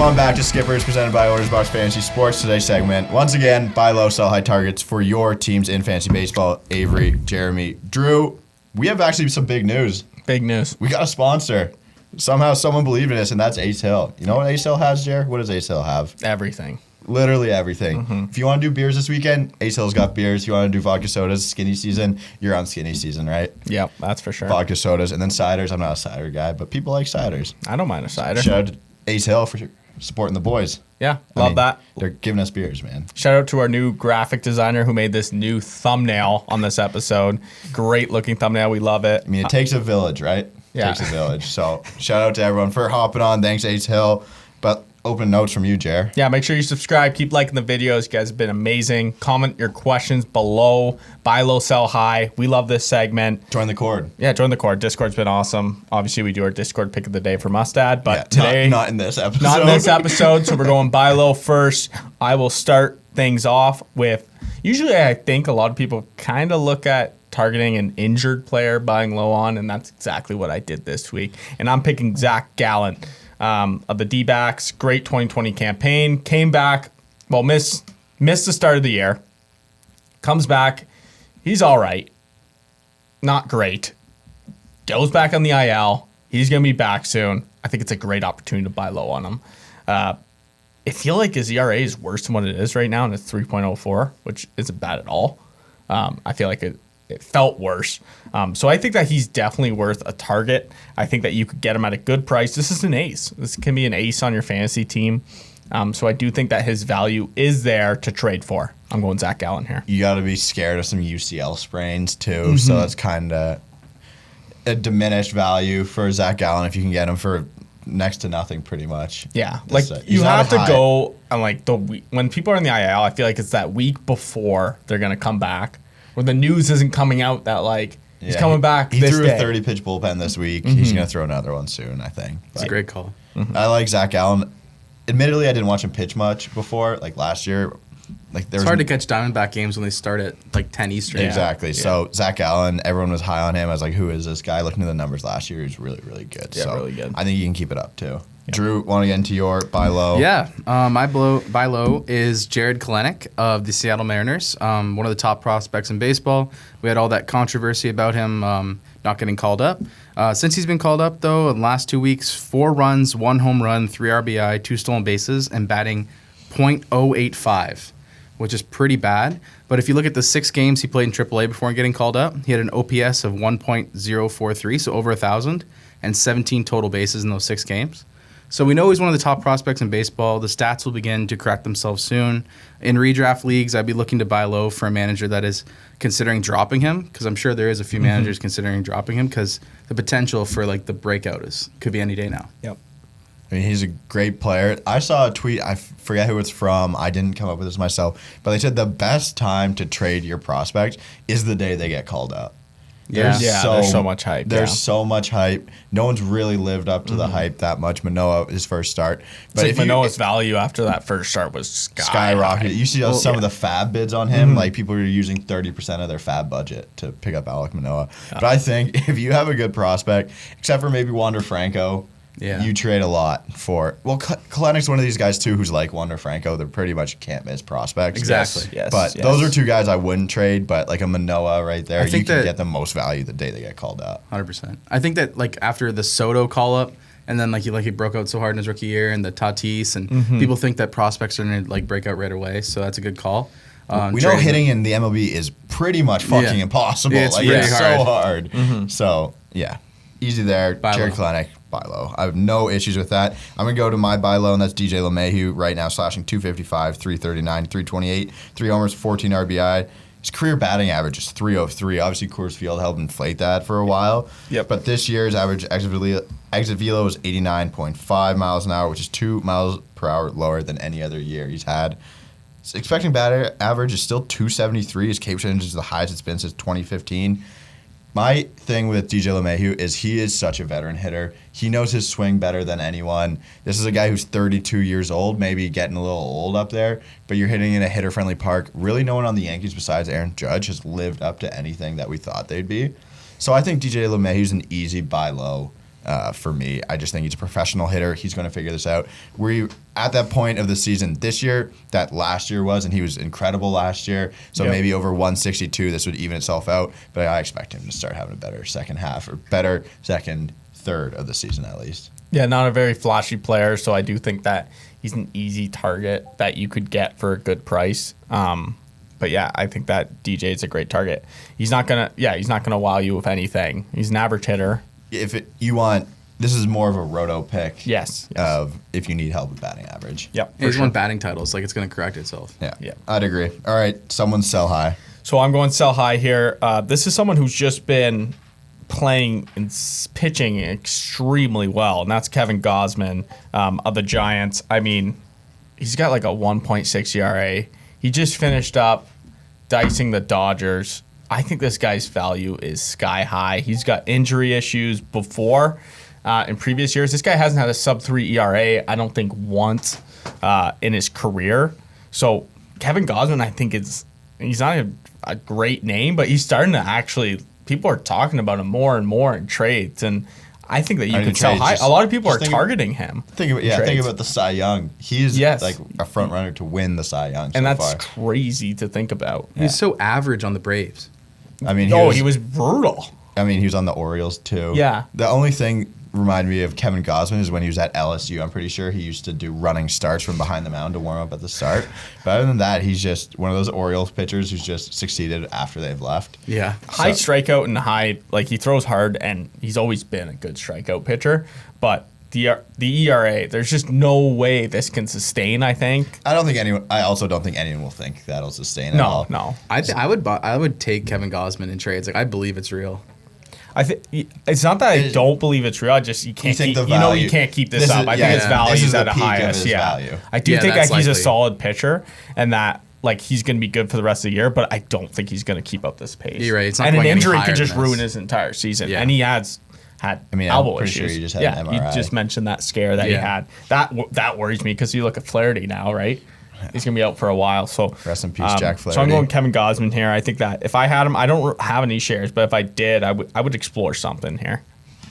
Welcome back to Skippers, presented by Orders Box Fantasy Sports. Today's segment, once again, buy low, sell high targets for your teams in fantasy baseball. Avery, Jeremy, Drew, we have actually some big news. Big news. We got a sponsor. Somehow someone believed in us, and that's Ace Hill. You know what Ace Hill has, Jer? What does Ace Hill have? Everything. Literally everything. If you want to do beers this weekend, Ace Hill's got beers. If you want to do vodka sodas, skinny season, you're on skinny season, right? Yep, that's for sure. Vodka sodas, and then ciders. I'm not a cider guy, but people like ciders. I don't mind a cider. Shout out to Ace Hill for supporting the boys. Yeah, I love mean, that. They're giving us beers, man. Shout out to our new graphic designer who made this new thumbnail on this episode. Great looking thumbnail. We love it. I mean, it takes a village, right? Yeah. It takes a village. So shout out to everyone for hopping on. Thanks, Ace Hill. But open notes from you, Jer. Yeah, make sure you subscribe. Keep liking the videos. You guys have been amazing. Comment your questions below. Buy low, sell high. We love this segment. Join the Cord. Yeah, join the Cord. Discord's been awesome. Obviously, we do our Discord pick of the day for Mustad, but Yeah, today... Not in this episode. Not in this episode, so we're going buy low first. I will start things off with... Usually, I think a lot of people kind of look at targeting an injured player, buying low on, and that's exactly what I did this week. And I'm picking Zac Gallen of the D-backs. Great 2020 campaign. Came back, well, missed the start of the year. Comes back. He's all right. Not great. Goes back on the IL. He's going to be back soon. I think it's a great opportunity to buy low on him. I feel like his ERA is worse than what it is right now, and it's 3.04, which isn't bad at all. I feel like it felt worse. So I think that he's definitely worth a target. I think that you could get him at a good price. This is an ace. This can be an ace on your fantasy team. So I do think that his value is there to trade for. I'm going Zac Gallen here. You got to be scared of some UCL sprains, too. So that's kind of a diminished value for Zac Gallen if you can get him for next to nothing, pretty much. Yeah, like you have to go on like the week when people are in the IL. I feel like it's that week before they're gonna come back, where the news isn't coming out that like he's coming back. He this threw day. a 30-pitch bullpen this week. He's gonna throw another one soon, I think. It's a great call. I like Zac Gallen. Admittedly, I didn't watch him pitch much before. Like last year, It's hard to catch Diamondback games when they start at like 10 Eastern. Exactly. Yeah. So Zac Gallen, everyone was high on him. I was like, who is this guy? Looking at the numbers last year, he was really, really good. Yeah, so really good. I think you can keep it up too. Yeah. Drew, want to get into your buy low? Yeah. My buy low is Kelenic of the Seattle Mariners, one of the top prospects in baseball. We had all that controversy about him not getting called up. Since he's been called up, though, in the last 2 weeks, 4 runs, 1 home run, 3 RBI, 2 stolen bases, and batting .085. Which is pretty bad. But if you look at the 6 games he played in AAA before getting called up, he had an OPS of 1.043, so over 1,000, and 17 total bases in those 6 games. So we know he's one of the top prospects in baseball. The stats will begin to correct themselves soon. In redraft leagues, I'd be looking to buy low for a manager that is considering dropping him, because I'm sure there is a few managers considering dropping him, because the potential for like the breakout could be any day now. Yep. I mean, he's a great player. I saw a tweet. I forget who it's from. I didn't come up with this myself. But they said the best time to trade your prospect is the day they get called up. There's so much hype. There's so much hype. No one's really lived up to the hype that much. Manoah, his first start. But if Manoah's value after that first start was skyrocketed. You see some of the fab bids on him. Like, people are using 30% of their fab budget to pick up Alek Manoah. Yeah. But I think if you have a good prospect, except for maybe Wander Franco, you trade a lot for. Well, Kelenic's one of these guys too, who's like Wander Franco. They're pretty much can't miss prospects. Exactly. Yes. But those are 2 guys I wouldn't trade. But like a Manoah right there, you can get the most value the day they get called up. 100%. I think that like after the Soto call up, and then like he broke out so hard in his rookie year, and the Tatis, and people think that prospects are gonna like break out right away. So that's a good call. We know hitting in the MLB is pretty much fucking impossible. Yeah, it's so hard. So yeah, easy there. Jared Kelenic. Buy low. I have no issues with that. I'm going to go to my buy low, and that's DJ LeMahieu right now, slashing 255, 339, 328, 3 homers, 14 RBI. His career batting average is 303. Obviously, Coors Field helped inflate that for a while. Yep. But this year's average exit velo is 89.5 miles an hour, which is 2 miles per hour lower than any other year he's had. His expecting batter average is still 273. His K percentage is the highest it's been since 2015. My thing with DJ LeMahieu is he is such a veteran hitter. He knows his swing better than anyone. This is a guy who's 32 years old, maybe getting a little old up there, but you're hitting in a hitter-friendly park. Really no one on the Yankees besides Aaron Judge has lived up to anything that we thought they'd be. So I think DJ LeMahieu's an easy buy low for me. I just think he's a professional hitter. He's going to figure this out. We're at that point of the season this year that last year was, and he was incredible last year. So maybe over 162, this would even itself out. But I expect him to start having a better second half or better second, third of the season at least. Yeah, not a very flashy player, so I do think that he's an easy target that you could get for a good price. But yeah, I think that DJ is a great target. He's not gonna wow you with anything. He's an average hitter. This is more of a roto pick. Yes. Of if you need help with batting average. Yep. He's won batting titles. Like, it's going to correct itself. Yeah. I'd agree. All right, someone sell high. So I'm going sell high here. This is someone who's just been playing and pitching extremely well, and that's Kevin Gausman of the Giants. I mean, he's got like a 1.6 ERA. He just finished up dicing the Dodgers. I think this guy's value is sky high. He's got injury issues before in previous years. This guy hasn't had a sub-3 ERA, I don't think, once in his career. So Kevin Gausman, I think he's not a great name, but he's starting to actually, people are talking about him more and more in trades, and I think that you can sell high. A lot of people are targeting him. Think about the Cy Young. He's like a front runner to win the Cy Young. And that's crazy to think about. He's so average on the Braves. I mean, he was brutal. I mean, he was on the Orioles too. Yeah. The only thing reminded me of Kevin Gausman is when he was at LSU. I'm pretty sure he used to do running starts from behind the mound to warm up at the start. But other than that, he's just one of those Orioles pitchers who's just succeeded after they've left. Yeah. High strikeout and he throws hard, and he's always been a good strikeout pitcher. But the ERA, there's just no way this can sustain, I think. I also don't think anyone will think that'll sustain at all. No. I would take Kevin Gausman in trades. Like, I believe it's real. I think it's not that I don't believe it's real. I just you can't keep this up. I think his value is at a highest. Value. I do think that he's a likely. solid pitcher and that he's going to be good for the rest of the year. But I don't think he's going to keep up this pace. You're right. It's not and an going any injury higher could just than this. ruin his entire season. Yeah. And he has had I'm elbow pretty issues. sure he just had an MRI. You just mentioned that scare that he had. That worries me because you look at Flaherty now, right? He's going to be out for a while. So rest in peace, Jack Flaherty. So I'm going Kevin Gausman here. I think that if I had him, I don't have any shares, but if I did, I would explore something here.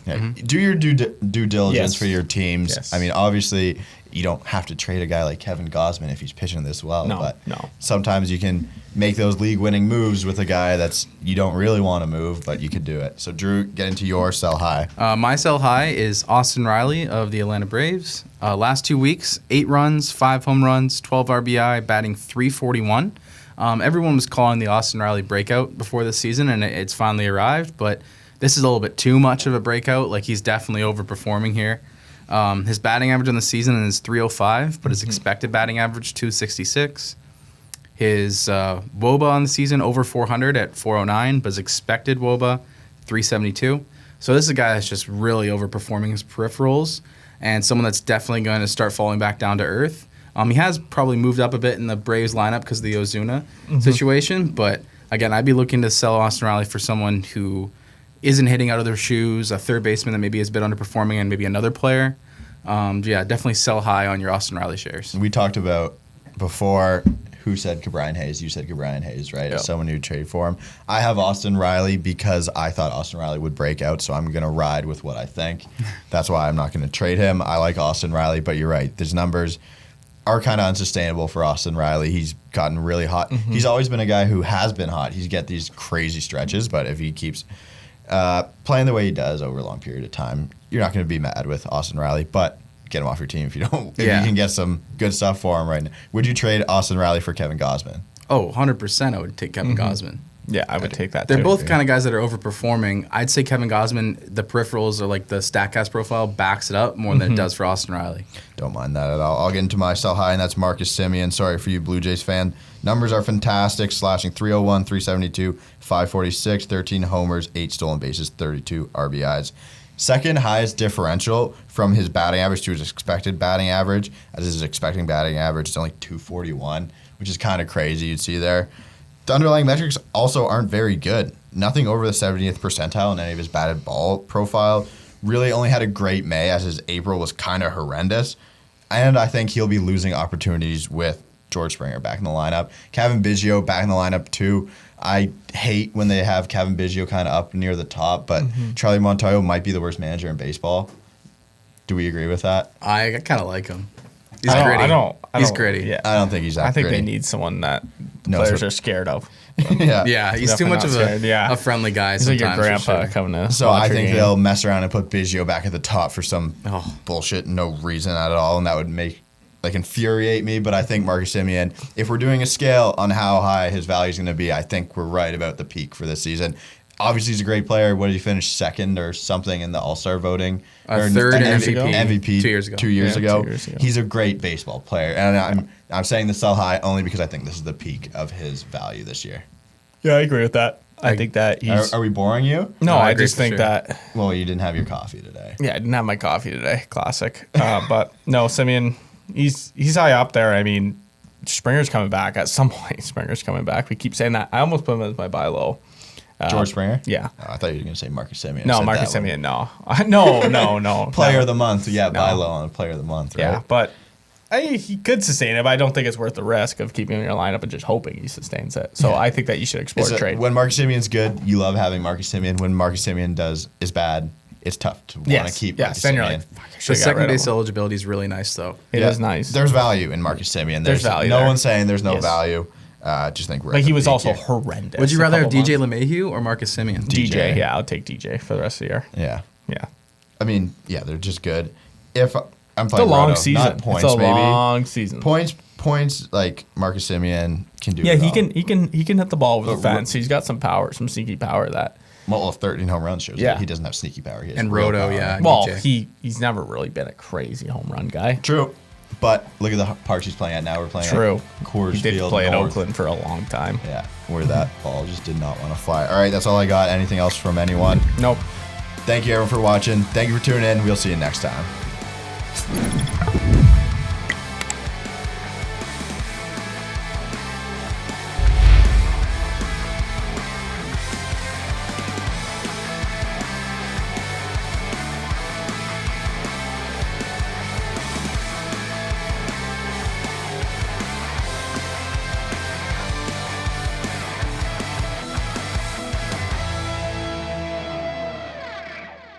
Yeah. Do your due diligence for your teams. Yes. I mean, obviously, you don't have to trade a guy like Kevin Gausman if he's pitching this well. But sometimes you can make those league-winning moves with a guy that's you don't really want to move, but you could do it. So, Drew, get into your sell high. My sell high is Austin Riley of the Atlanta Braves. Last 2 weeks, 8 runs, 5 home runs, 12 RBI, batting .341. Everyone was calling the Austin Riley breakout before this season, and it's finally arrived, but this is a little bit too much of a breakout. Like, he's definitely overperforming here. His batting average on the season is .305, but his expected batting average .266. His WOBA on the season over 400 at .409, but his expected WOBA .372. So this is a guy that's just really overperforming his peripherals, and someone that's definitely going to start falling back down to earth. He has probably moved up a bit in the Braves lineup because of the Ozuna situation, but again, I'd be looking to sell Austin Riley for someone who isn't hitting out of their shoes, a third baseman that maybe has been underperforming, and maybe another player. Definitely sell high on your Austin Riley shares. We talked about before who said Cabrian Hayes. You said Cabrian Hayes, right? As someone who traded for him. I have Austin Riley because I thought Austin Riley would break out, so I'm going to ride with what I think. That's why I'm not going to trade him. I like Austin Riley, but you're right. His numbers are kind of unsustainable for Austin Riley. He's gotten really hot. He's always been a guy who has been hot. He's get these crazy stretches, but if he keeps playing the way he does over a long period of time, you're not going to be mad with Austin Riley, but get him off your team if you don't. If you can get some good stuff for him right now. Would you trade Austin Riley for Kevin Gausman? Oh, 100% I would take Kevin Gausman. Yeah, I would take that They're too. both kind of guys that are overperforming. I'd say Kevin Gausman, the peripherals or like the StatCast profile backs it up more than it does for Austin Riley. Don't mind that at all. I'll get into my sell high, and that's Marcus Semien. Sorry for you Blue Jays fan. Numbers are fantastic, slashing .301, .372, .546, 13 homers, 8 stolen bases, 32 RBIs. Second highest differential from his batting average to his expected batting average, as his expecting batting average is only .241, which is kind of crazy you'd see there. The underlying metrics also aren't very good. Nothing over the 70th percentile in any of his batted ball profile. Really only had a great May, as his April was kind of horrendous. And I think he'll be losing opportunities with George Springer back in the lineup. Kevin Biggio back in the lineup too. I hate when they have Kevin Biggio kind of up near the top, but Charlie Montoyo might be the worst manager in baseball. Do we agree with that? I kind of like him. He's I gritty. don't. He's gritty. Yeah. I don't think he's that I think gritty. they need someone that Knows players what- are scared of. Yeah. Yeah, he's too Definitely much not of scared, yeah. a friendly guy He's like sometimes. your for grandpa sure. coming to So watch I your think game. they'll mess around and put Biggio back at the top for some Oh. bullshit, no reason at all, and that would infuriate me. But I think Marcus Semien, if we're doing a scale on how high his value is going to be, I think we're right about the peak for this season. Obviously, he's a great player. What did he finish, second or something in the All-Star voting? Or Third an in MVP 2 years ago. 2 years Yeah, ago. 2 years ago. He's a great baseball player, and I'm saying this so high only because I think this is the peak of his value this year. Yeah, I agree with that. I think that he's. Are we boring you? No, I I agree just for think sure. that. Well, you didn't have your coffee today. Yeah, I didn't have my coffee today. Classic. But no, Semien, he's high up there. I mean, Springer's coming back at some point. Springer's coming back. We keep saying that. I almost put him as my buy low. George Springer? Yeah. Oh, I thought you were going to say Marcus Semien. I No, said Marcus that one. Semien. No. Player no. of the month. Yeah, buy No. low on player of the month, right? Yeah, but he could sustain it, but I don't think it's worth the risk of keeping him in your lineup and just hoping he sustains it. So I think that you should explore a trade. When Marcus Semien's good, you love having Marcus Semien. When Marcus Semien is bad, it's tough to want to keep Marcus then you're Semien. like, fuck, I The should have got second rid of base him. eligibility is really nice, though. It Yeah, is nice. There's value in Marcus Semien. There's value No there. one's saying there's no Yes. value. Just think we're But at he the was peak also here. horrendous. Would you a rather have couple DJ months. LeMahieu or Marcus Semien? DJ, yeah, I'll take DJ for the rest of the year. Yeah. Yeah. I mean, yeah, they're just good. If I'm It's a playing long Roto, season. not points, it's a maybe. long season. Points like Marcus Semien can do. Yeah, it he all. can hit the ball over the But fence. He's got some power, some sneaky power that. Well, 13 home runs shows Yeah. that he doesn't have sneaky power. He has And real Roto, power. yeah. Well, DJ. he's never really been a crazy home run guy. True. But look at the parks he's playing at now. We're playing True. at Coors He did Field play in North. Oakland for a long time. Yeah, where that ball just did not want to fly. All right, that's all I got. Anything else from anyone? Nope. Thank you, everyone, for watching. Thank you for tuning in. We'll see you next time.